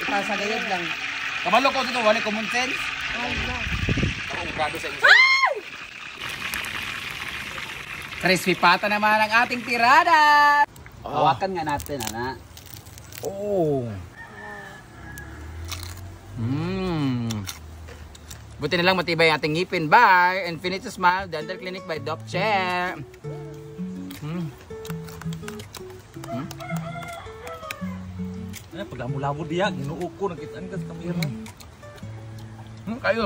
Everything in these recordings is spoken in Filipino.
para sa gayod lang. Kamalo ko dito, wala common sense. Ay, no. Ako grado sa inyo. Crispy pata naman ang ating tirada. Hawakan nga natin, ana. Oh. Buti na lang matibay ang ating ngipin. Bye! Infinite Smile, Dental Clinic by Doc Chair. Paglambo-lambo dia, ginuok ko, nakitaan ka sa kamera. Kayo.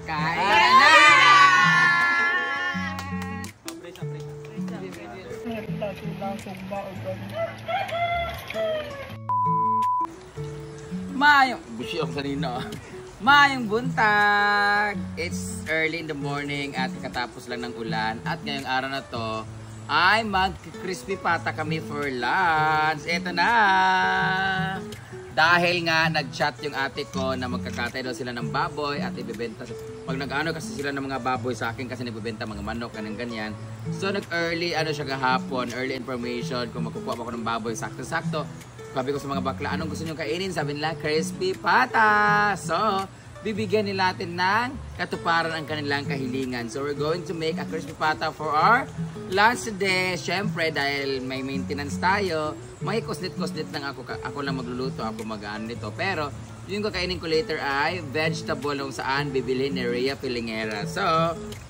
Kain na! Busi ako sanina. Mayong buntag! It's early in the morning at katapos lang ng ulan. At ngayong araw na to, ay mag-crispy pata kami for lunch. Eto na! Dahil nga nag-chat yung ate ko na magkakatay daw sila ng baboy at ibibenta. Pag nag-ano kasi sila ng mga baboy sa akin kasi nabibenta mga manok, kanang ganyan. So nag-early siya kahapon, early information kung makukuha ako ng baboy sakto-sakto. Sabi ko sa mga bakla, anong gusto nyo kainin? Sabi nila, crispy pata! So, bibigyan nila natin ng katuparan ang kanilang kahilingan. So, we're going to make a crispy pata for our lunch today. Siyempre, dahil may maintenance tayo, may kusnit-kusnit lang ako lang magluluto, ako mag-ano nito. Pero, yung kakainin ko later ay vegetable kung saan bibilhin ni Rhea Pilingera. So,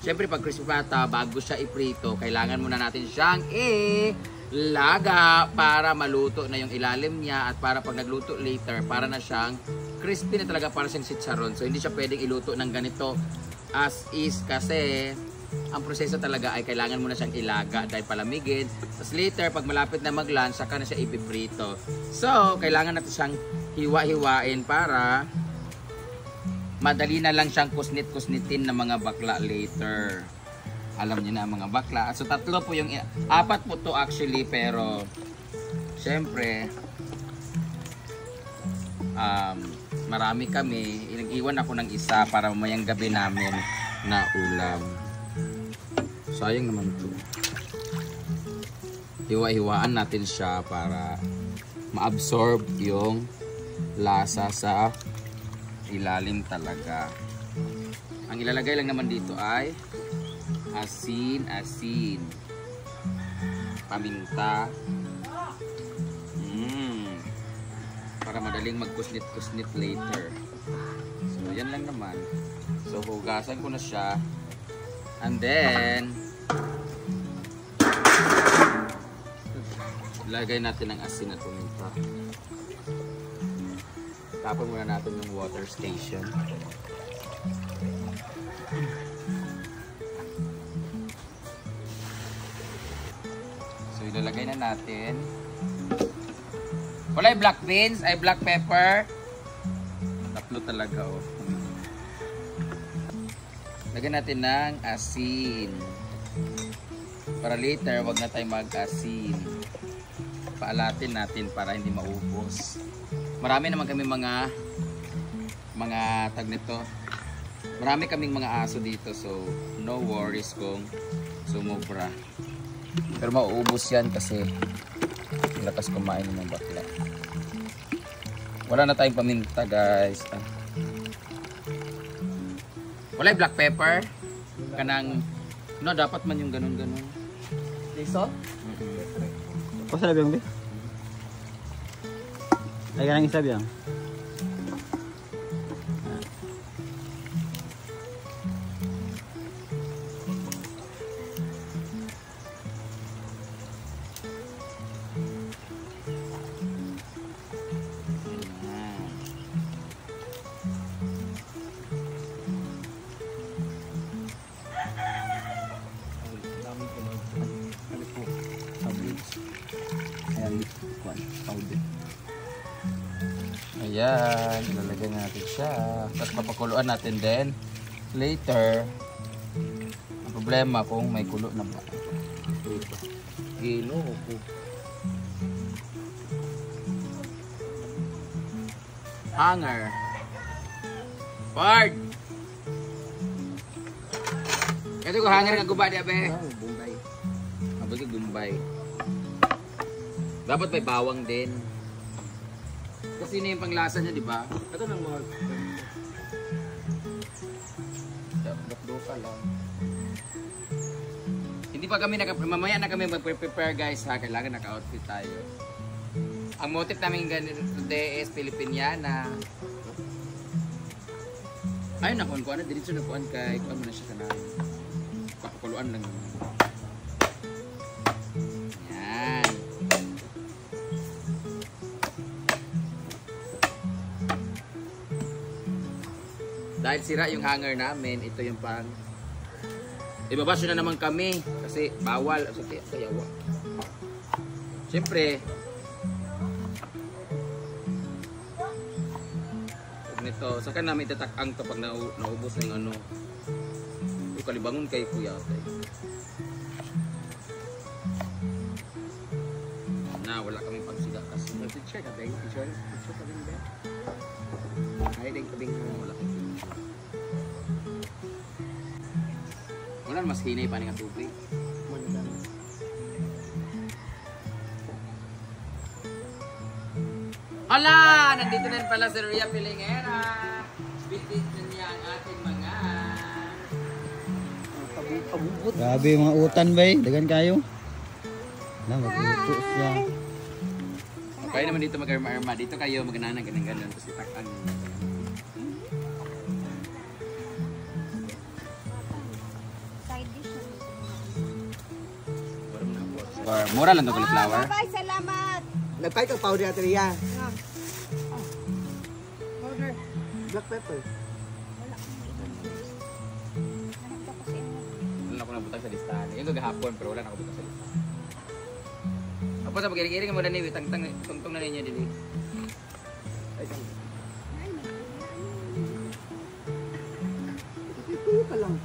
siyempre, pag crispy pata, bago siya iprito, kailangan muna natin siyang laga para maluto na yung ilalim niya at para pag nagluto later, para na siyang crispy na talaga, para siyang chicharon. So, hindi siya pwedeng iluto ng ganito as is kasi ang proseso talaga ay kailangan mo na siyang ilaga dahil palamigin. Tapos later, pag malapit na mag-lunch, saka na siya ipiprito. So, kailangan natin siyang hiwa-hiwain para madali na lang siyang kusnit-kusnitin ng mga bakla later. Alam niyo na mga bakla. So, tatlo po yung, apat po to actually, pero syempre, marami kami. Nag-iwan ako ng isa para mamayang gabi namin na ulam. Sayang naman to. Hiwa-hiwaan natin siya para ma-absorb yung lasa sa ilalim talaga. Ang ilalagay lang naman dito ay asin, paminta, para madaling magkusnit-kusnit later. So, yan lang naman. So, hugasan ko na siya. And then, ilagay natin ang asin at paminta. Tapon muna natin yung water station. Ilalagay na natin. Wala ay black beans, ay black pepper. Tatlo talaga, oh. Lagyan natin ng asin. Para later, wag na tayo mag-asin. Paalatin natin para hindi maubos. Marami naman kami mga tag nito. Marami kaming mga aso dito, so no worries kung sumobra. Pero mauubos yan kasi lakas kumain ng bakla. Wala na tayong paminta, guys. Wala yung black pepper. Kanang, no, dapat man yung ganun-ganun. Liso? Kung sa labiyang, be? Ay, kanang isa biyang. Ayan, ilalagay natin siya. Tapos papakuluan natin din. Later, ang problema kung may kulo na ba. Gino ko. Hanger. Ford! Ito ko hanger nga guba di abe. Bumbay. Abag yung gumbay. Dapat may bawang din. Kasi yun yung panglasa niya, di ba? Ito lang mga... Dakduka lang. Hindi pa kami mamaya na kami mag-prepare guys ha. Kailangan naka-outfit tayo. Ang motif namin today is Filipiniana. Ayun na kuan na diretso na kuan kay kuan mo na siya kanang pakuluan lang. Yan. Dahil sira yung hanger namin, ito yung pang ibabasyo na naman kami kasi bawal sa kayawa. Siyempre nito, saka namin itatakang to pag naubos na yung ano. Yung kalibangon kay kuya. Na, wala kami pang siga kasi. Picture ka ba? Picture ka ba? Ay, din ka bing wala kang picture. Wala mas hinay pa nga tubig. Hala! Nandito na rin pala si Rhea Pilingera. Bitit na niya ang ating mga... Grabe yung mga utan ba eh. Dagan kayo. Na, magluto siya. Okay naman dito mag-arma-arma. Dito kayo mag-ananang ganun-ganun. Tapos itakang. Side dish Or mura lang ito cauliflower. Bye, salamat. Nagpahit ang powder natin Rhea. Order. Black pepper. Wala na ako nabutang sa listahan. Yung gagahapon pero wala na ako butang sa listahan. Apo sa pag-iring-iring mo na ni tungtong na ninyo dili. Ito ka lang.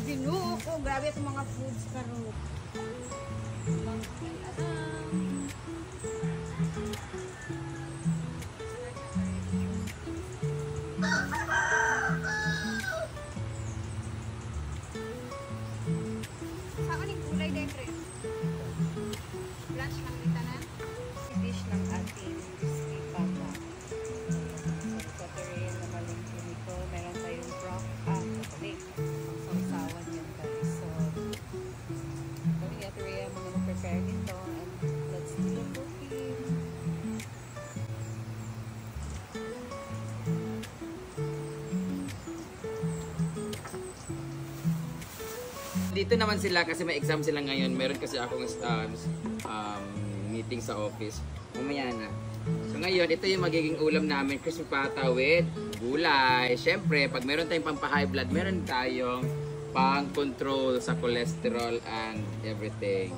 Binuo ko. Grabe itong mga foods karo. Saan yung kulay din, pre? Lunch lang kita na? Dish ng ating crispy papa. So, rin na malingki nito. Meron tayong chocolate. Ang sausawan yan, guys. So, kami at Rhea mga mag-prepare nito. And let's do the cooking. Dito naman sila kasi may exam sila ngayon. Meron kasi akong meeting sa office. Mamaya na. So ngayon, ito yung magiging ulam namin. Crispy pata with gulay. Siyempre, pag meron tayong pampa-high blood, meron tayong pang-control sa cholesterol and everything.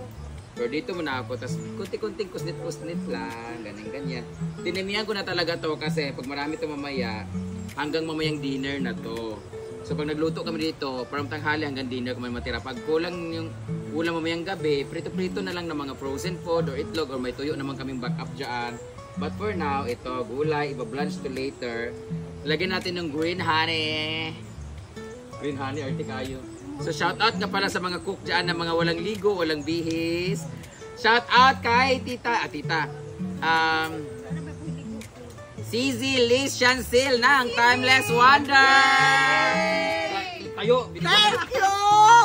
Pero dito muna ako, tapos kunti-kunting kusnit-kusnit lang, ganyan-ganyan. Tinimihan ko na talaga to kasi pag marami to mamaya, hanggang mamayang dinner na to. So pag nagluto kami dito, from tanghali hanggang dinner kami matira. Pag kulang yung ulam mamayang gabi, prito-prito na lang ng mga frozen food or itlog or may tuyo naman kaming backup dyan. But for now, ito, gulay, iba-blanch to later. Lagyan natin ng green honey. Green honey, arte kayo. So shout out nga pala sa mga cook dyan na mga walang ligo, walang bihis. Shout out kay tita, CZ Liz Chancel ng Timeless Wonder! Tayo!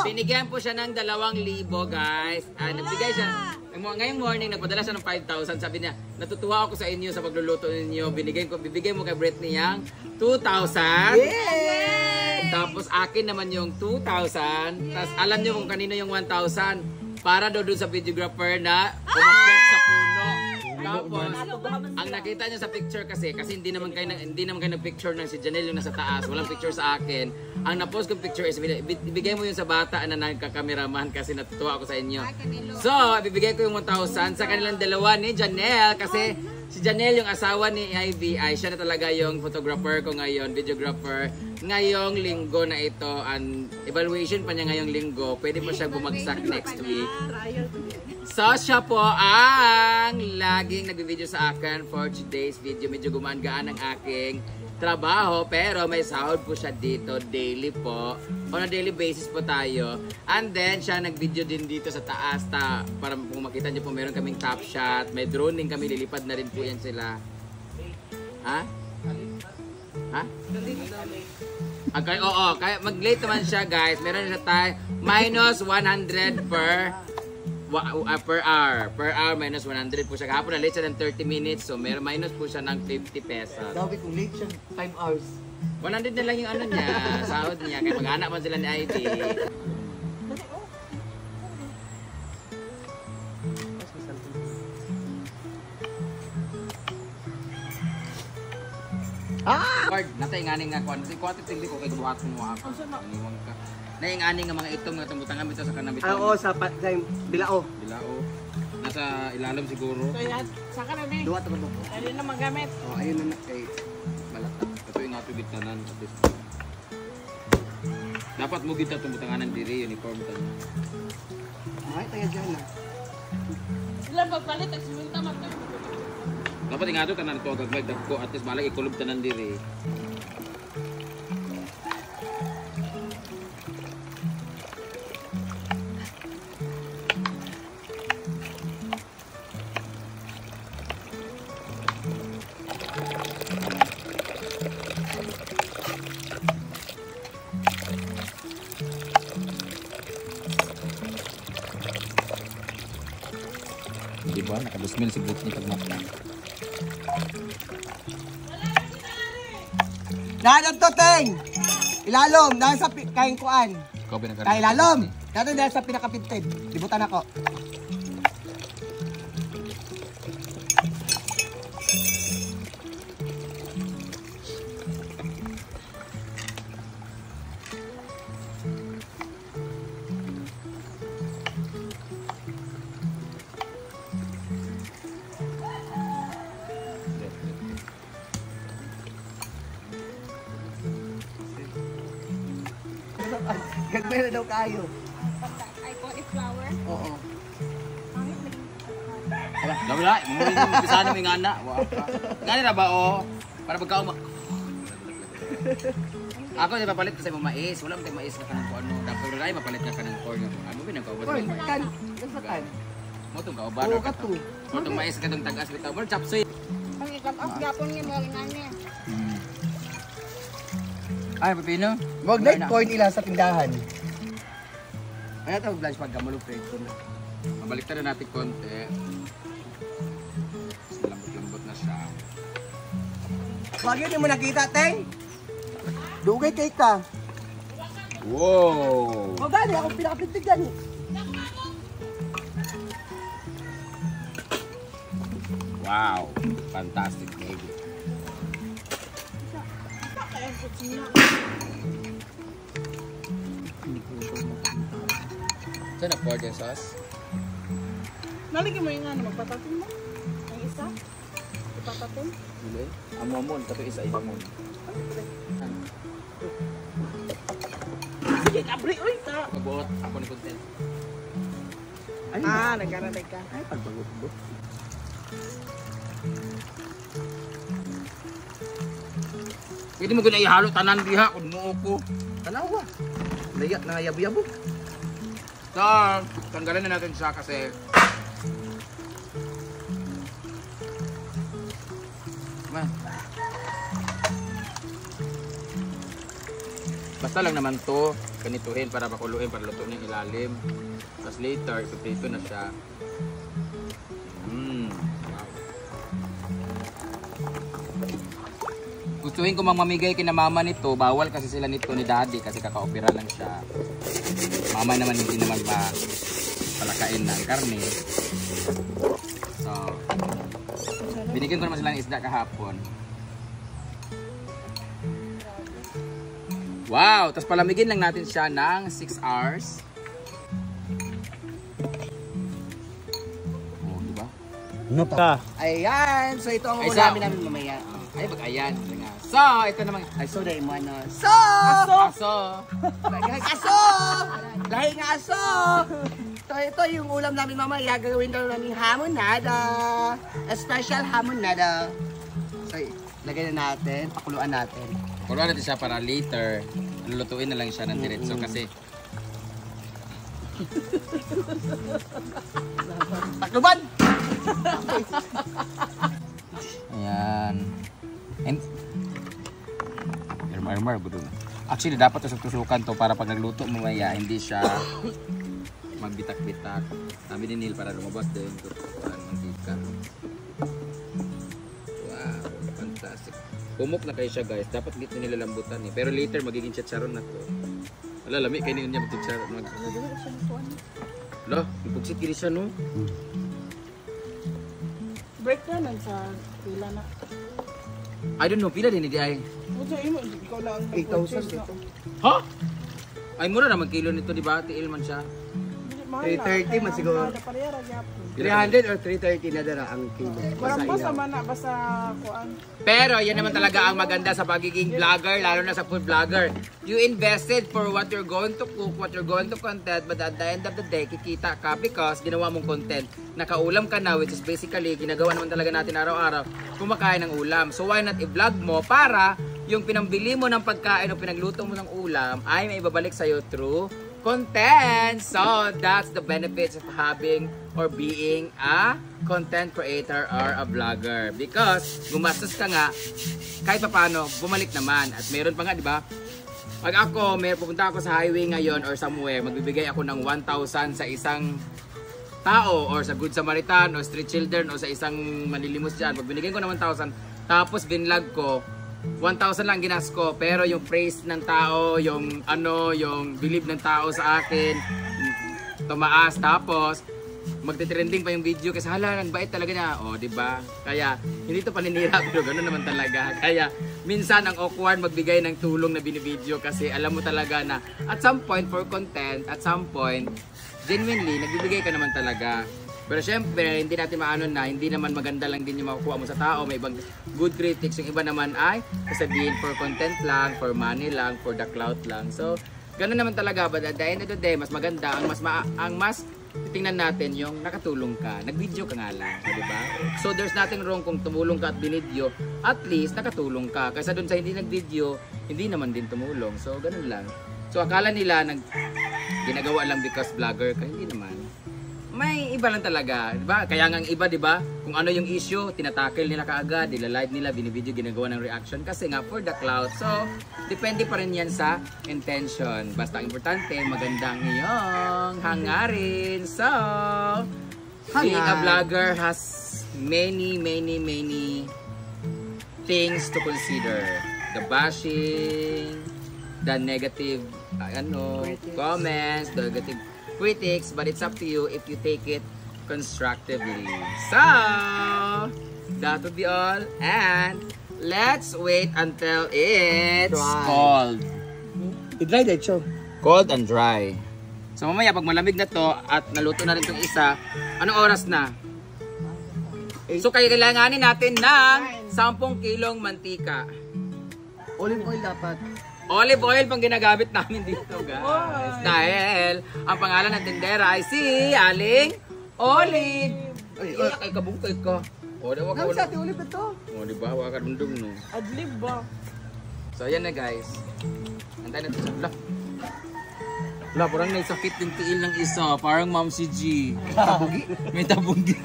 Binigyan po siya ng 2,000 guys. Nagbigay siya. Ngayong morning, nagpadala siya ng 5,000. Sabi niya, natutuwa ako sa inyo sa pagluluto ninyo. Bibigay mo kay Britney yung 2,000. Tapos akin naman yung 2,000. Tapos alam niyo kung kanino yung 1,000. Para daw doon sa videographer na umakyat sa puno. Tapos, ang nakita niyo sa picture kasi hindi naman kayo nag-picture ng si Janelle yung nasa taas. Walang picture sa akin. Ang na-post kong picture is ibigay mo yun sa bata na nagka-cameraman kasi natutuwa ako sa inyo. So, ibibigay ko yung 1,000 sa kanilang dalawa ni Janelle kasi Si Janelle, yung asawa ni Ivy, ay siya na talaga yung photographer ko ngayon, videographer. Ngayong linggo na ito, ang evaluation pa niya ngayong linggo. Pwede po siya bumagsak next week. So, siya po ang laging nag-video sa akin for today's video. Medyo gumaan-gaan ang aking trabaho, pero may sahod po siya dito daily po. On a daily basis po tayo. And then, siya nag-video din dito sa taas. Para kung makita niyo po, meron kaming top shot. May droning kami, lilipad na rin po yan sila. Ha? Ha? Okay, oo. Kaya mag-late naman siya, guys. Meron siya tayo minus 100 per hour. Per hour, minus 100 po siya. Kahapon na late siya ng 30 minutes. So, meron minus po siya ng 50 pesos. Dapat kung late siya, 5 hours. 100 na lang yung ano niya, sahod niya. Kaya mag-anak man sila ni Ivy. Lord, natainganing nga kung ano. Si Kuwatit hindi ko kay buhat mo ako. Aniwang ka. Nainganing nga mga itong nga tumbutangan bito sa kanang bito. Oo, sa Bilao. Bilao. Nasa ilalim siguro. Kaya, saka na ni. Duwa ito ba? Ayun na magamit. Oh, ayun na kay Malata. Ito yung ato gitanan. Dapat mo kita tumbutangan ng diri, uniform ito. Ay, tayo dyan na. Sila pagpalit, agsiminta mata. Dapat yung ato tanan ito agad ko at least malang ikulob tanan diri. Diba? Nakadusmil si Boots ni pagmakta. Dahan to, Teng! Ilalom, dahil sa kain kuan. Ikaw ba Kaya ilalom! Dahan dahil sa pinakapinted. Libutan ako. Gagmay na daw kayo. Ay, cauliflower. Oo. Wala, muli mo bisa na may ngana. Ngani na ba o? Para pagka Ako di papalit kasi mo mais. Wala mo tayong mais na kanang ano. Dapat rin ay mapalit ka kanang corn. Ano ba nagkaubad Corn, mo mais? kan. Sa kan. Mo itong kauban. Oo, kato. Mo itong mais ka itong tagas bitaw. Mo chapsoy. Ang ikap-up, gapon niya mo rin niya. Ay, pepino? Wag na corn ila sa tindahan. Ay, ito blanch pag gamulo preto na. Mabaliktad na natin konti. Lambot-lambot na siya. Wag yun mo nakita, Teng. Dugay kay ka. Wow! O gani, ako pinakapintig gani. Wow! Fantastic baby. Saan na-pour yung sauce? Naligyan mo yung ano, magpatatin mo? Ang isa? Ipatatin? Hindi. Amon, tapi isa amon. Sige, kabri, uy! Mabuot ako ni content. Nagkaranay ka. Ay, pagbagot-bagot. Pwede mo guna ihalo tanan diha kung mo ko. Tanawa. Layak na yabo-yabo. So, tanggalin na natin siya kasi basta lang naman to ganituhin para pakuluin para lutuin yung ilalim. Tapos later, ipiprito na siya. Wow. Gustuhin ko mang mamigay kina mama nito. Bawal kasi sila nito ni daddy kasi kaka-opera lang siya. Mama naman hindi naman palakain ng karne. So, binigyan ko naman sila ng isda kahapon. Wow! Tapos palamigin lang natin siya ng 6 hours. Oh, diba? Ano pa? Ayan, so ito ang Ay, ulamin sa- namin mamaya. Ay, mag-ayan. So, ito naman. Ay, So, dahil mo ano. So! aso. Aso! Dahil nga aso! Ito yung ulam namin mamaya. Gagawin daw namin hamonada. A special hamonada. So, lagay na natin. Pakuluan natin. Kuruan natin siya para later. Lulutuin na lang siya ng diretso kasi Takluban! ayan. And Irmar budo na. Actually, dapat tusok-tusukan to para pag nagluto mo maya, hindi siya magbitak-bitak. Sabi ni Neil para lumabas din yung tutukan mantika. Wow, fantastic. Pumok na kayo siya guys. Dapat dito nilalambutan eh. Pero later magiging chicharon na to. Wala, lami kayo niya mag-chicharon. Wala, ipugsit kiri siya no? Break na lang sa pila na. I don't know, pila din hindi ay. Oso imo ikaw lang 8,000 dito. Ha? Ay mura naman kilo nito di ba? Tiil man siya. 330 man siguro. 300 or 330 na dara ang kilo. Parang basta man na basta kuan. Pero yan naman talaga ang maganda sa pagiging vlogger, lalo na sa food vlogger. You invested for what you're going to cook, what you're going to content, but at the end of the day, kikita ka because ginawa mong content. Nakaulam ka na, which is basically, ginagawa naman talaga natin araw-araw, kumakain ng ulam. So why not i-vlog mo para yung pinambili mo ng pagkain o pinagluto mo ng ulam ay may ibabalik sa'yo through content. So that's the benefits of having or being a content creator or a vlogger, because gumastos ka nga kahit paano bumalik naman. At meron pa nga, di ba, pag ako may pupunta ako sa highway ngayon or somewhere, magbibigay ako ng 1,000 sa isang tao or sa Good Samaritan o Street Children o sa isang manilimos dyan. Pag binigay ko ng 1,000 tapos binlog ko, 1,000 lang ginas ko, pero yung praise ng tao, yung ano, yung believe ng tao sa akin tumaas, tapos magte-trending pa yung video kasi hala, ang bait talaga niya. O, di ba? Kaya hindi to paninira, pero ganoon naman talaga. Kaya minsan ang awkward magbigay ng tulong na binibideo kasi alam mo talaga na at some point for content, at some point genuinely nagbibigay ka naman talaga. Pero syempre, hindi natin maano na, hindi naman maganda lang din yung makukuha mo sa tao. May ibang good critics, yung iba naman ay sasabihin for content lang, for money lang, for the clout lang. So, ganoon naman talaga. But at the end of the day, mas maganda, ang mas titingnan natin yung nakatulong ka. Nag-video ka nga lang, di ba? So, there's nothing wrong kung tumulong ka at binidyo, at least nakatulong ka. Kaysa dun sa hindi nag-video, hindi naman din tumulong. So, ganun lang. So, akala nila ginagawa lang because vlogger ka, hindi naman. May iba lang talaga, di ba? Kaya nga ang iba, di ba? Kung ano yung issue, tinatakil nila kaagad, nila-live nila, binibideo, ginagawa ng reaction kasi nga for the cloud. So, depende pa rin yan sa intention. Basta ang importante, magandang iyong hangarin. So, being a vlogger has many things to consider. The bashing, the negative comments, the negative critics, but it's up to you if you take it constructively. So, that would be all, and let's wait until it's Dry. cold. I-dry that show. Cold and dry. So mamaya pag malamig na to at naluto na rin itong isa, anong oras na? So kailanganin natin ng 10 kilong mantika. Olive oil dapat. Olive oil pang ginagamit namin dito, guys. Dahil ang pangalan ng tindera ay si Aling Olive. Ay, kabungkay ka. O, diba ka Ano sa ati olive ito? O, diba? Waka ka dundong, no? Adlib ba? So, ayan na, guys. Antayin natin sa vlog. Wala, parang naisakit yung tiil ng isa. Parang Ma'am si G. May tabunggi.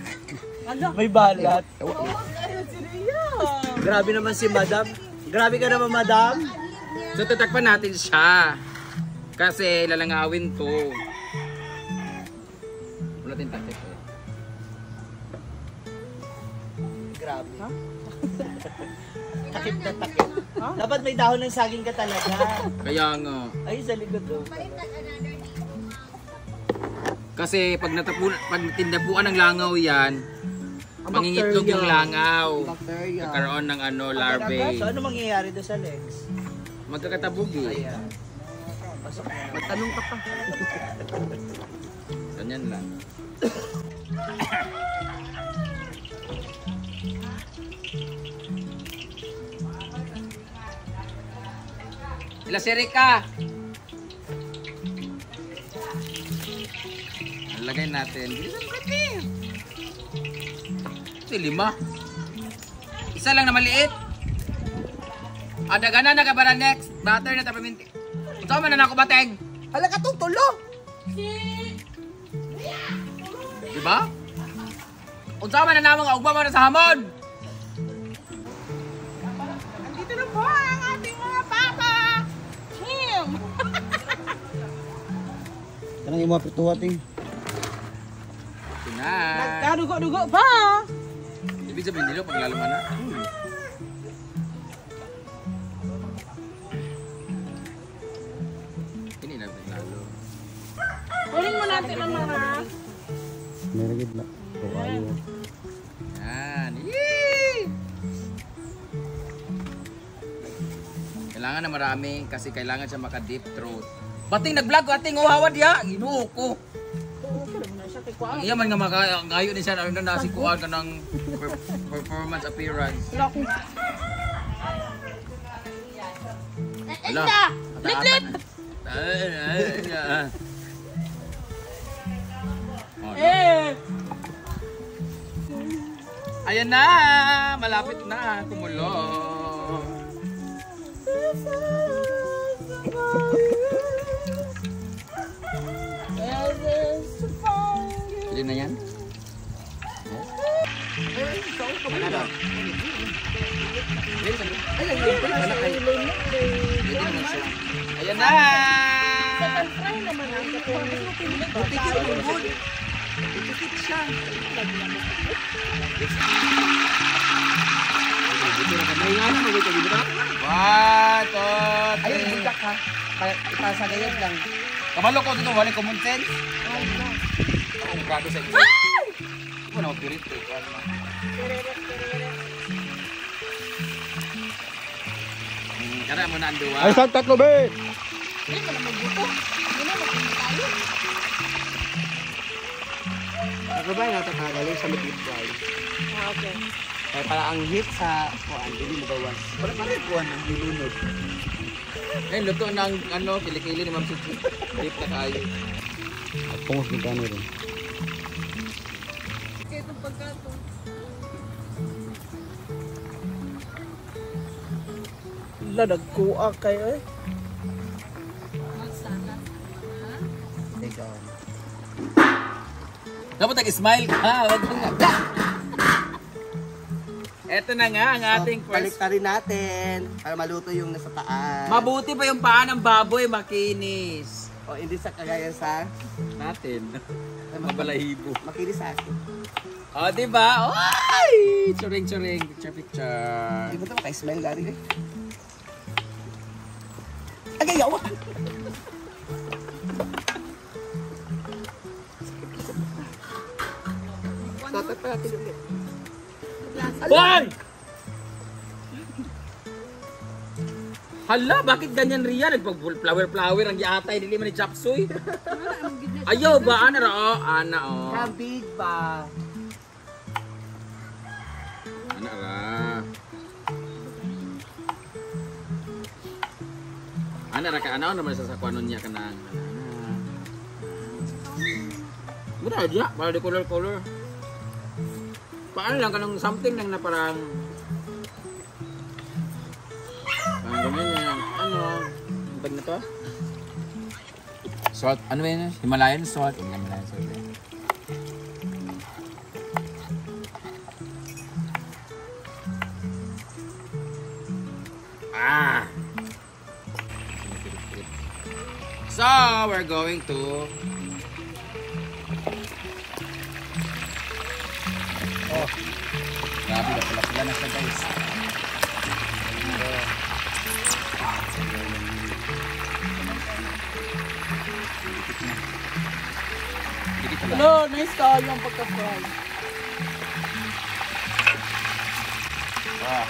May balat. Ayun si Ria. Grabe naman si Madam. Grabe ka naman, Madam. So, tatakpan natin siya. Kasi lalangawin to. Wala natin takip eh. Grabe. Takip na takip. Dapat may dahon ng saging ka talaga. Kaya nga. Ay, sa likod oh. Kasi pag tindapuan ng langaw yan, mangingitlog yung langaw. Bacteria. Nagkaroon ng larvae. So, ano mangyayari doon sa legs? Magkakatabog eh. Ayan. Pasok na. Magtanong ka pa. Ganyan lang. Ilasiri ka. Lagay natin. Bilisan pwede. Ito 5. Isa lang na maliit. Ada na ka para next. Butter na tapaminti. Ito man na ako bateng. Hala ka tulo. Diba? Unsa man na namang ugma mo na sa hamon. Andito na po ang ating mga papa. Him! Kanang imo pituwa ting. Na. Nagkadugo-dugo pa. Ibig sabihin nila pag lalo na. Ini na lalo. Kunin mo natin ang mga... Meron gid na. Kawayo. Yan. Yee! Kailangan na marami kasi kailangan siya maka-deep throat. Bating nag-vlog, bating uhawad ya. Ginuo ko. Ang iya man nga ngayon ni siya na nasikuan ka ng performance appearance. Ala. Lit! Ayan na! Malapit na! Kumulo! Pwede na yan? Ayan na! Ayun, budak ha. Ipasagayad lang. Kabalo ko dito, wala common sense. Ang grado sa inyo. Ito na magpirit eh. Kaya mo na ang duwa. Ay, isang tatlo, be! Ako ba na galing sa mid fry? Okay. Kaya pala ang hit sa kuan, dili magawas. Wala pa rin kuhan ang nilunod. Ngayon, luto ng ano, kilikili ni Ma'am Suchi. Deep na kayo. At pungos ng kano rin. Ladagkuha kayo eh. Take on. Dapat nag-smile ka. Wag mo nga. Eto na nga ang ating first. Baliktarin natin para maluto yung nasa taas. Mabuti pa yung paa ng baboy, makinis. O hindi sa kagaya sa Natin. Mabalahibo. makinis sa akin. O, diba? Ay! Churing-churing. Picture-picture. Hindi mo ito maka-smile gari eh. Agayaw! Tatat pa natin ulit. Bang! Hala, bakit ganyan Ria? Nagpag-flower-flower ang giatay. Dili man ni Chapsuy. Ayaw ba? Ana ra? Oh, ana oh. Kabig ba? Ana ra. Ana ra ka ana naman sa sakwanon niya kanang. Mura dia, para di color-color. Paano lang kanang something lang na parang ganyan yan. Ano? Ang tag na to? Salt. Ano ba yun? Himalayan salt. Himalayan salt. Ah! So, we're going to grabe na pala na siya guys. Hello, nice ka yung pagka-fry. Ah.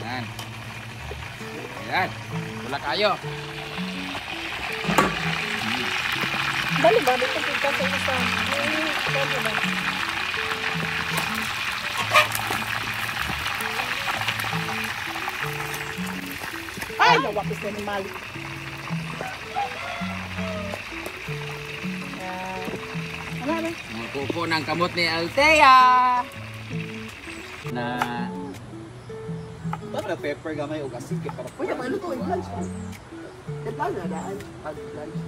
Ayan. Ayan. Wala kayo. Dali ba? Dito kita sa isa. Dali ba? Ay, nawapis na ni Mali. Ano na? Magkuko ng kamot ni Althea. Na Dapat na pepper gamay o asin kay para. Uy, naman ito, i-lunch pa. Nagkano na daan? Pag-lunch.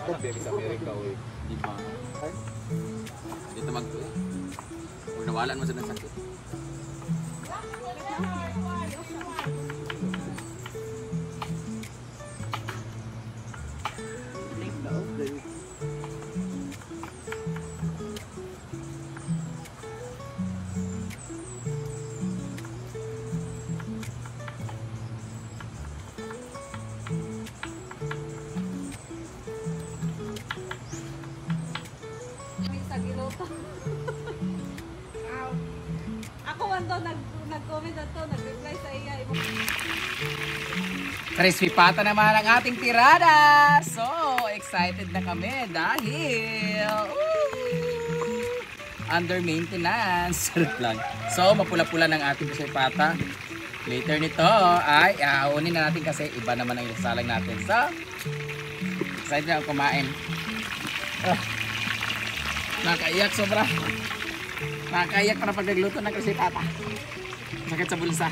Ako baby sa Amerika oy. di ba? Dito magtuo. Huwag nawalan mo sa sakit. May sa giloto. Ako wando nag-comment na to, nag-reply sa iya. Crispy pata naman ang ating tirada. So, excited na kami dahil under maintenance. So, mapula-pula ng ating crispy pata. Later nito ay aunin na natin kasi iba naman ang isalang natin. So, excited na ako kumain. Nakaiyak sobra. Nakaiyak para pag nagluto ng crispy pata. Sakit sa bulsa.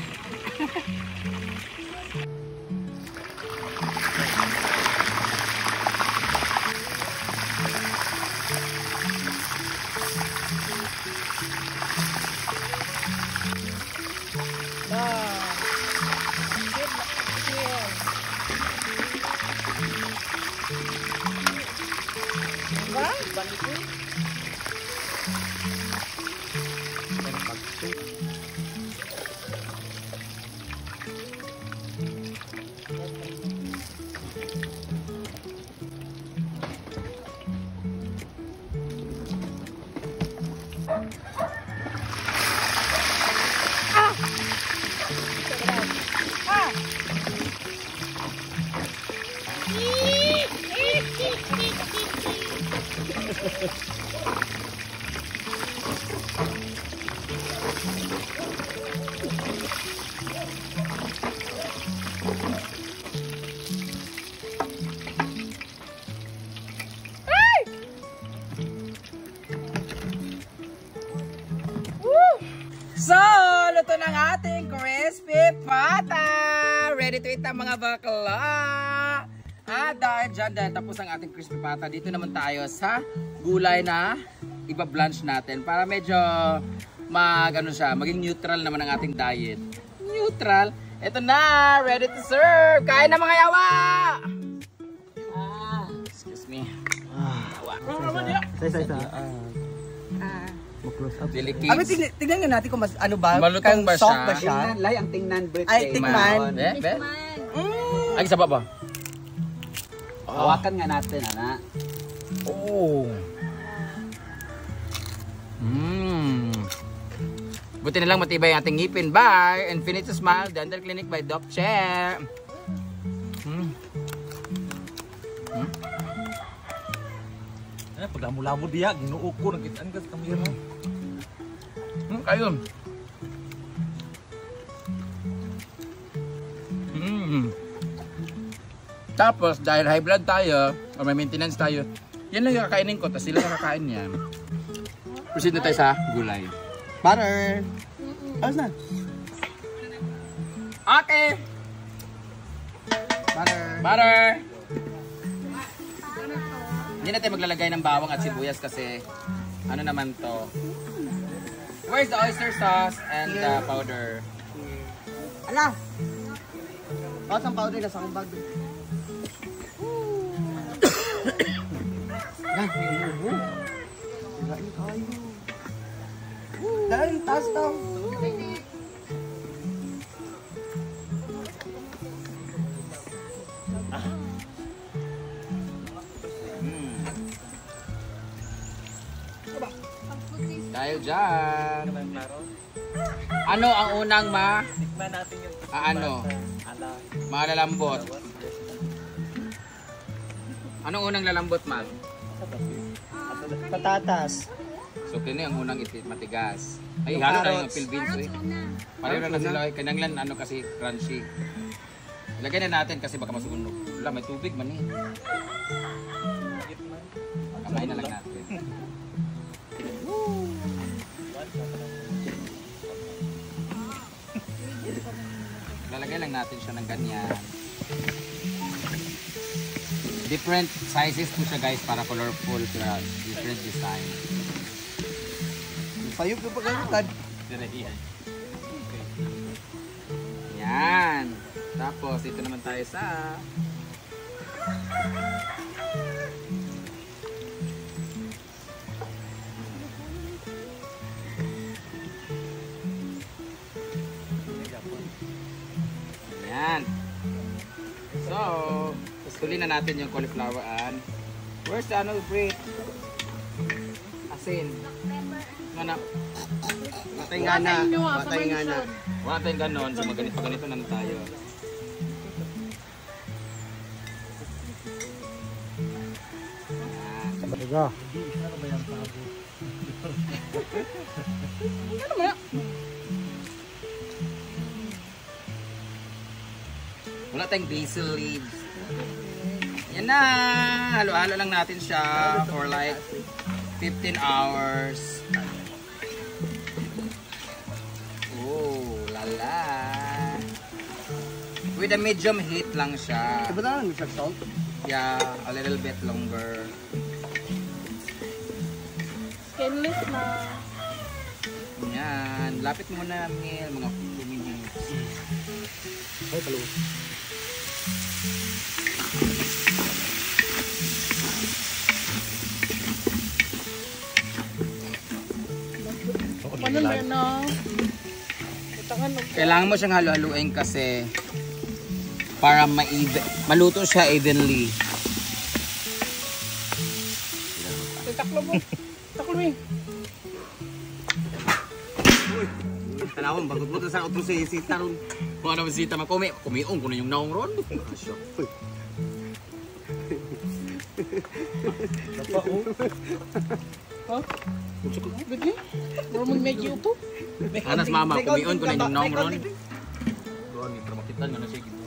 So, luto ng ating crispy pata. Ready to eat ang mga bakla. At dahil dyan, tapos ang ating crispy pata, dito naman tayo sa gulay na iba-blanch natin para medyo maging neutral naman ang ating diet. Neutral. Ito na, ready to serve. Kain na mga yawa! Excuse me. Isa. Close up. Delicate. Abi, tignan nga natin kung mas ano ba? Malutong ba soft siya? ba siya? Tingnan lay ang tingnan birthday. Ay, tingnan. Be? Ay, isa pa ba? Hawakan nga natin ana. Oh. Buti na lang matibay ang ating ngipin. Bye! Infinity Smile Dental Clinic by Doc Che. Pag lamo-lamo diya, ginuo ko nakitaan ka sa kamera. Kayo. Tapos, dahil high blood tayo, o may maintenance tayo, yan lang yung kakainin ko, tapos sila nakakain niya. Proceed na tayo sa gulay. Butter. Ayos na. Okay! Butter. Butter! Hindi na tayo maglalagay ng bawang at sibuyas kasi ano naman to. Where's the oyster sauce and the powder? Ala! Bakit ang powder na sa akong bag? Yan, may umuho. Hilain tayo. Dahil, taas daw. Dahil dyan. Ano ang unang Tikman natin yung ano? Malalambot. Anong unang lalambot, Mal? Patatas. So kini ang unang matigas. Ay halo na yung pil beans eh. Pareho na sila eh. Kananglan ano kasi crunchy. Ilagay na natin kasi baka masunog. Wala may tubig man eh. Kamay na lang natin. Lalagay lang natin siya ng ganyan. Different sizes po siya guys para colorful siya. Different design. Payog na pagkalutan. Yan. Tapos dito naman tayo sa yan. So, tuloy na natin yung cauliflower and where's the ano, Brit? Asin. Mana? Matay nga na. Matay nga na. Wala tayong ganon. So, ganito na tayo. Talaga. Wala tayong basil leaves. Yan na. Halo-halo lang natin siya for like 15 hours. Oh, lala. With a medium heat lang siya. Diba na lang may salt? Yeah, a little bit longer. Skinless na. Yan. Lapit mo na, Mil. Mga 2 minutes. Ay, palo. Paano na na? Butangan mo. Kailangan mo siyang halo-haluin kasi para maluto siya evenly. Taklo mo. Taklo mo eh. Tanawon, bagot mo sa otro si Taron. Kung ano masita kumiong ko na yung naong ron. Ha? Bagi? Bro mo medyo upo. Anas mama, kumion ko na yung naong ron. Ron, ito makitan nga na siya gitu.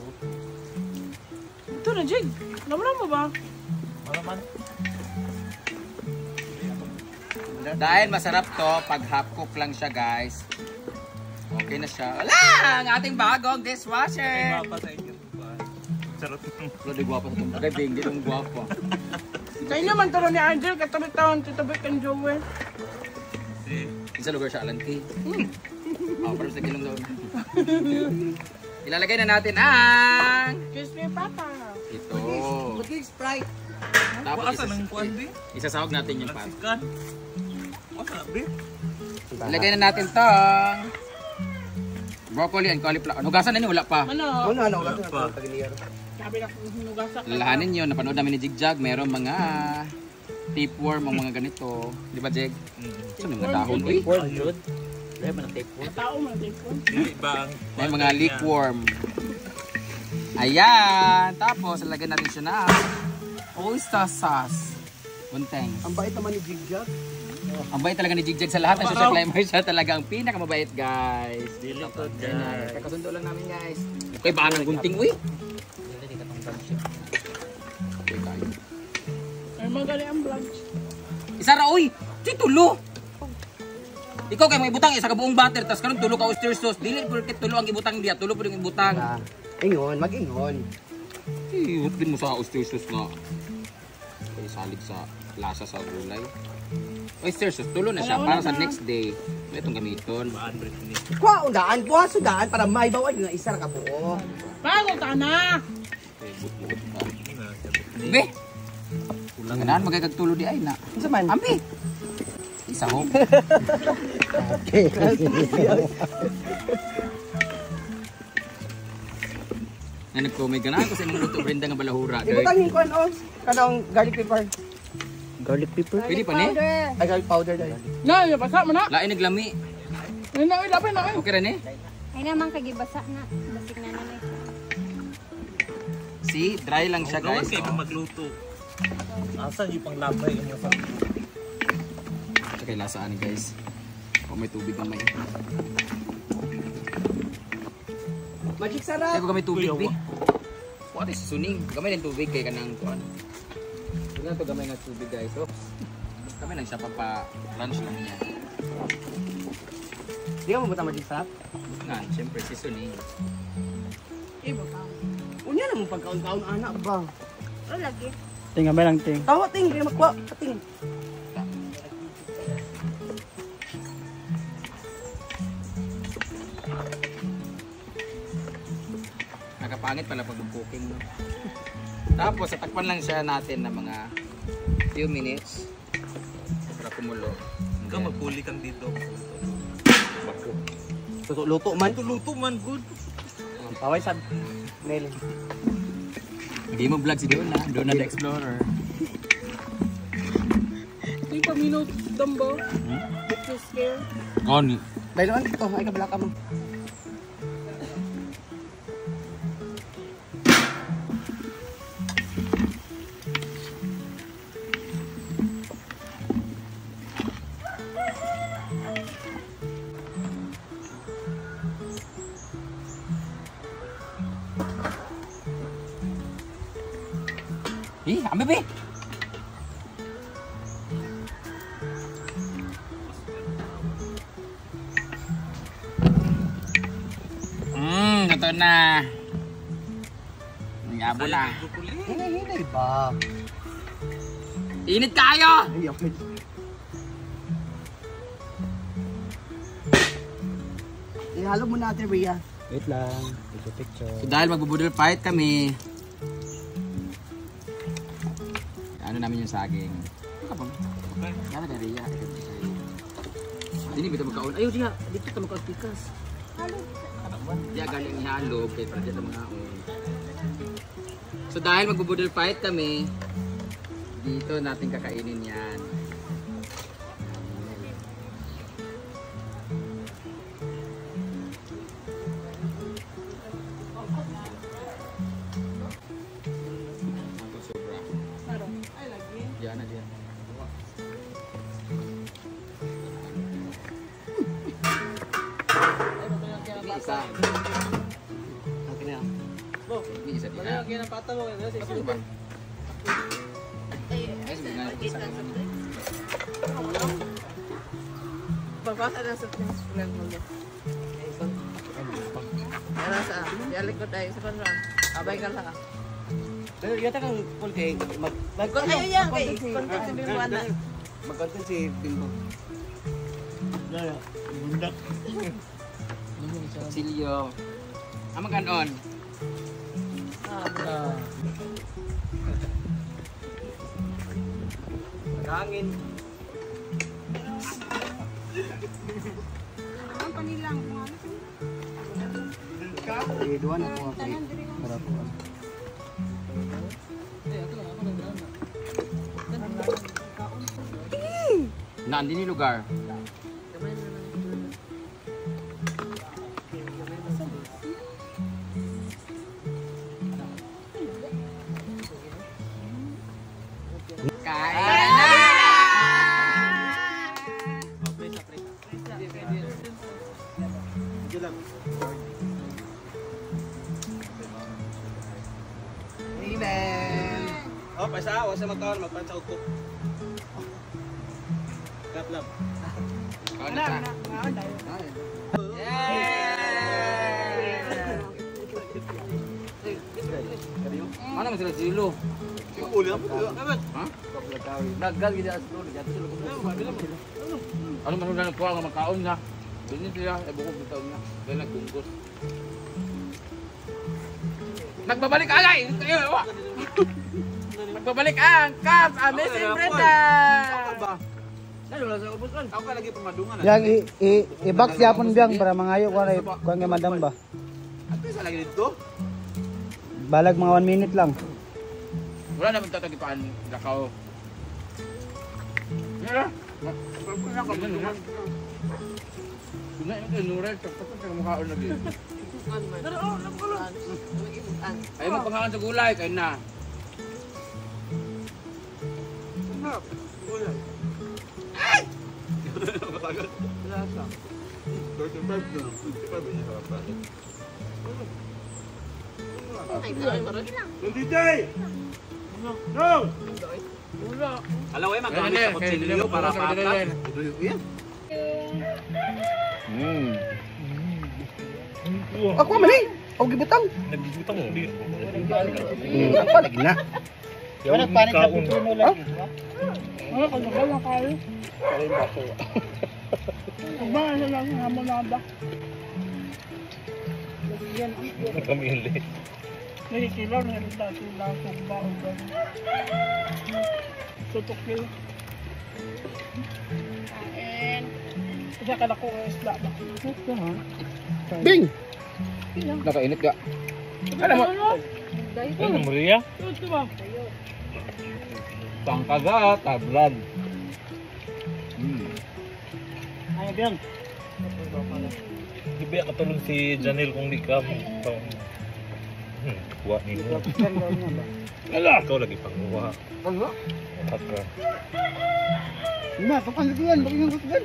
Ito na, Jig. Naman mo ba? Malaman. Dahil masarap to, pag half cook lang siya guys. Okay na siya. Wala! Ang ating bagong dishwasher! Mapa sa inyo. Charot. Wala di guwapa sa itong bagay, hindi itong guwapa. Kayo naman taro ni Angel, katabi taon, titabi kang Joel. Isa lugar siya, Alanti. Para sa kilong daw. Ilalagay na natin ang... Crispy pata. Ito. Buti Sprite. Tapos Asa nang kuan di? isasawag natin yung pat. Sikan. Asa di? Ilagay na natin tong broccoli and cauliflower. Hugasan na niyo, wala pa. Ano? Ano, wala na taginiyar. Sabi na hinugasak. Lalahanin nyo, napanood namin ni Jigjag, meron mga tapeworm, ang mga ganito. Di ba, Jeg? Saan yung mga dahon? Uy, Ayun. Tao man, tipo. Dili ba ang may mga lickworm. Ayan! Tapos, lagyan natin siya na oyster sauce. Bunteng. Ang bait naman ni Jigjag. Ang bait talaga ni Jigjag sa lahat ng social climber. Siya talaga ang pinakamabait, guys. dili to Ayan, kakasundo lang namin, guys. Okay, baka ng gunting, uy! Okay, tayo. Ay, magaling ang vlog. Isa ra, uy! Si tulo! Ikaw kay may ibutang isa ka buong butter, tas karon tulo ka oyster sauce. Dili porket tulo ang ibutang diya, tulo pud ang ibutang. Ingon, mag-ingon. Ihut din mo sa oyster sauce nga. Ay salig sa lasa sa gulay. Oyster sauce tulo na siya para sa next day. Itong gamiton. Kuha undaan, kuha sudaan para may bawal nga isa ra ka buo. Bago ka na! Okay, but pa. Be. Ganahan magay tulo di ay na. Unsa man? Ambi. Isa ho. Okay. Na nagko may ganahan ko sa imong luto Brenda nga balahura. Ibutangin ko ano, kanang garlic pepper. Garlic pepper. Pwede pa ni? Ay, garlic powder dahil. Na, basa mo na. Lain naglami. Ay, na, lapay na. Okay ra ni? Ay naman kagibasa na. Basig na naman siya. See, dry lang siya Gawas guys. kayo Oh. magluto. Asan yung panglabay mo sa... Ito kay lasaan guys. Kung may tubig na may. Magic sarap. Kaya kung may tubig, Kuya, bi. What is suning? Gamay ng tubig kay kanang kuan. Tignan to gamay ng tubig guys. So, kami lang siya pa-lunch lang niya. Di ka mabuta magic sarap? Nga, siyempre si suning. Unya na mo pagkaon-kaon anak ba? Oh, lagi. Ting, gamay lang ting. Tawa ting, kaya magkuha. Ting. Nakapangit pala pag cooking mo. Tapos, tatakpan lang siya natin ng mga few minutes para kumulo. Ikaw magpuli kang dito. Luto man. Luto man, good. Paway sa Mel. Hindi mo vlog si Dona. Dona the Explorer. Ito yung paminaw dambo. It's so scare. Kani. Dahil naman ito, ay kabala ka mo. Ambil be. Ito na. Ngabo na. Hinay ba? Init kayo! Ay, okay. Ihalo mo natin, Rhea. Wait lang. Ito picture. So dahil magbubudol fight kami, ano namin yung saging. Ano ka bang? Ano na Rhea? Hindi ba ito magkaon? Ayaw diya, dito ito magkaon-pikas. Diya galing ihalo, kaya para dito mga haon. So dahil magbubudol fight kami, dito natin kakainin yan. Diyan na diyan. Ini isa. Okay na. Ini isa din. Lagyan ng pata mo. Ano ba? Ay, sabi nga. Babasa na sa pinasulan mo. Ano sa? Yalik ko tayo sa panran. Abay ka lang. Pero yata kang full cake. Ayaw yan kay content si Bimbo na. Mag-content si Bimbo. Silyo. Ang maganon. Hangin. Ang panilang mga Dua na po ako. Para po. Nandun yung lugar. Kain na! Amen. Oh, pasa, wasa magkaon, magpansa upo. Lap. Kain na. Mana masih ada silo? Uli na po. Ha? Naggal gid as tulo gato sila Ano man na nagkuha nga makaon na. Dili siya ibukog bitaw niya. Dili nagtungkos. Nagbabalik agay. Nagbabalik ang Cubs Amazing Brenda. Ano lang sa ubos kan? Ako ka lagi pamadungan. Yang i-box yapon biyang para mangayo ko na kuan nga madam ba. Ano sa lagi dito? Balag mga 1 minute lang. Wala naman tatagipaan lakaw. Yeah. Pagpuna ka man na. Kuna yung tinurel, tapos sa mukhaon lagi. Ay mo pangaon sa gulay kay na. Ulan. Matagal. Lasa. 35 na lang. 55 yun sa kapatid. DJ! No! Alam ko magamit sa kutsilyo para patat. Yan. Ako mali. Ako gibutang. Nagbibutang mo. Ako lagi na. Wala panik na puno lang. Ano ka naman ang kayo? Ba, ano lang, hamon na ba? Kamili. Nakikila, nalita sila sa baon ba? Tutok nila. Kain. Isa ka na ko isla ba? Bing! Nakainit ka. Alam mo, Ano mo riya? Ito ba? Pangkagat, tablad. Ano yan? Di ba katulong si Janelle kung di ka kuha ni mo. Ala, ikaw lagi pang kuha. Ano? Pagka. Na, kapangituan, bakit yung gustugan?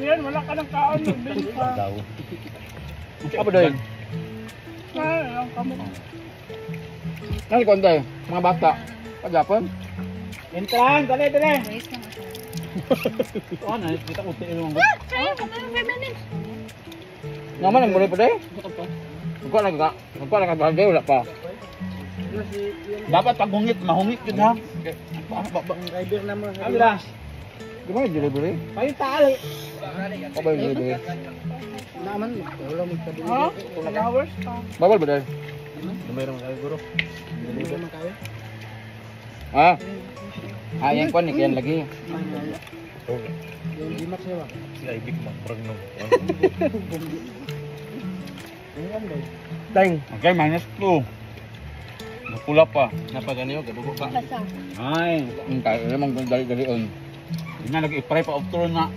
Yan, wala ka ng kaon. Magbili pa. Daw. apa doon? Ang kamot. Nang konday, mga bata. Pagapon. Entran, dali, dali. Ano, kita ko sa ilong. Naman ang muli pa doon? Nagkuha lang ka wala pa. Dapat pag hungit, mahungit yun ha. Rider na mo. Amira, Gimana yung delivery? kayo taal. Apa ba yung delivery? Naman, wala mo sabi. Ha? Flowers pa. Bawal ba doon? Mayroon kayo guro. Deliver man kayo. Ah? Yan po, yan lagi. Oh, Yung G-Max niya ba? si Ibig magbrag ng Teng. Okay, minus 2. Napula pa. Napaganiyo, gadugo pa. Lasa. Ay, Kaya namang dali-dalion. yun na nag-i-pray pa optron na.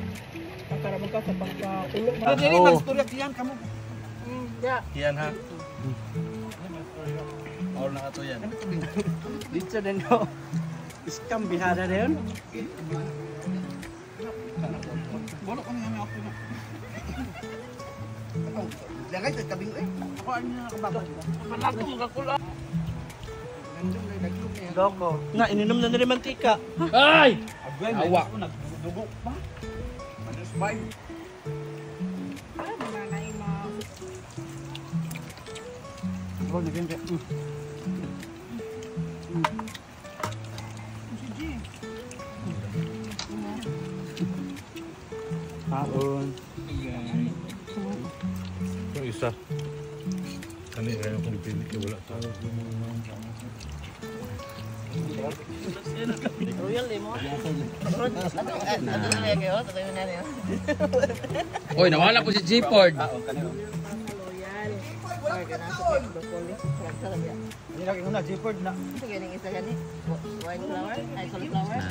Pagkaramang ka sa pagkakulog na. Dili magstoryak yan kamo. Yan ha. All na ato yan. Dito din no. Iskam bihada na yun. Wala ko niya ako na. Lagay sa tabing eh. Ako ano na nakababad. Malako mga kulog. Doko. Nga, ininom na nila mantika. Ay! Awa. Nagdugo pa. Minus 5. Ay, mananay mo. Oh, naging Hapon. Yung isa. Kanina yung kung dipili ka wala tao. Oy, nawala po si G-Ford. Hindi lagi ko na, G-Ford na. Ito ganing isa gani. White flower, ay cauliflower.